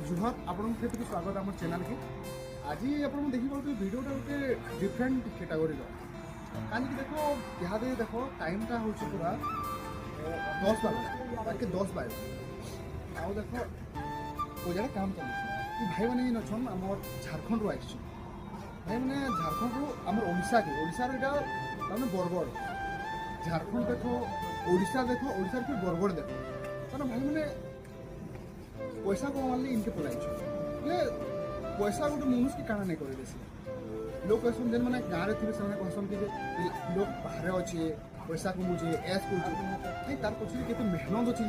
जुहार आपण स्वागत आम चैनल के आज आप देखिए भिडियोटा गोटे डिफरेंट कैटेगोरी कहीं देखो यहाँ देखो टाइमटा हूँ पूरा 10 बार 10 बार आउ देखो वो जगह काम चलती भाई मैंने अच्छन आम झारखंड रू आई भाई मैंने झारखंड रू आम ओडिशा के ओडिशा मैंने बरगढ़ झारखंड देखो ओडिशा फिर बरगढ़ देखो मैंने भाई मैंने पैसा कमाले इनके पलाई पैसा गोटे मनुष्य के काना नहीं करे बेसी लोग कहसन जेन मैंने गाँव थे से कहसन कि लोग बाहर अच्छे पैसा कमुचे ऐस कर तार पछे केते मेहनत अच्छे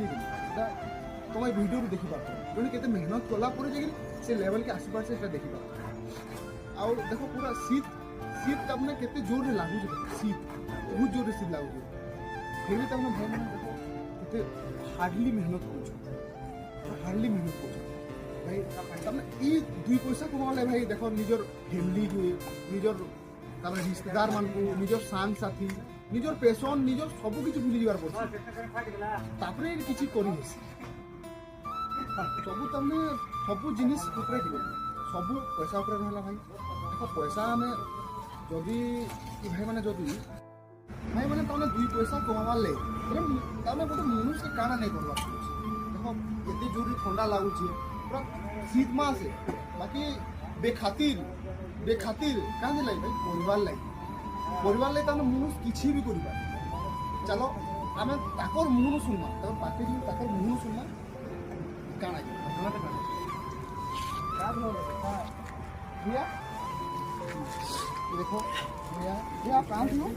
तुम ये वीडियो देखी पार्थ जो केते मेहनत कलापर से लेवल के आसी पार्छ देखी पार्थ आउ देखो पूरा शीत शीत अपने केते जोर लागू शीत बहुत जोर शीत लागू फिर भी भाई मैंने देखो केते हार्डली मेहनत हार्डली मेहनत कर भाई ये 2 पैसा कमाले भाई देखो निजर फैमिली के निजर रिश्तेदार मान को निजर सांग साथी निजर पेशन निजर सब किसी भूली जाबार पड़े किसी करी सब तमने सब जिनिस उपरे सब पैसा उपरे रहला भाई देखो पैसा आमे जदि भाई माने जदि भाई माने तमने 2 पैसा कमाले तमने गोटे मनुष्य के काना नहीं करवा देखो एते जोरी ठंडा लागुची पूरा शीत मास है बाकी बेखातिर कहाँ दिलाई भाई परिवार लाई तमने मनुष्य किसी भी करिबा चलो आमे ताकर मुंह सुनना ताकर पाटे जी ताकर मुंह सुनना काना भैया देखो भैया आप कहाँ हो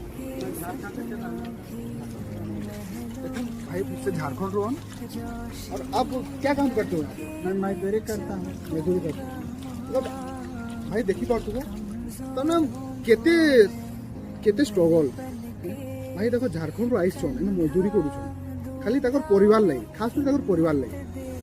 भाई से झारखंड रो और आप क्या काम करते हो? मैं मजदूरी करता हूँ। मजदूरी करते हो भाई देखी पार्थ तो ना केते केते स्ट्रगल भाई देखो झारखंड रो आइस मजदूरी करूँ खाली परिवार लाई खास कर परिवार लाई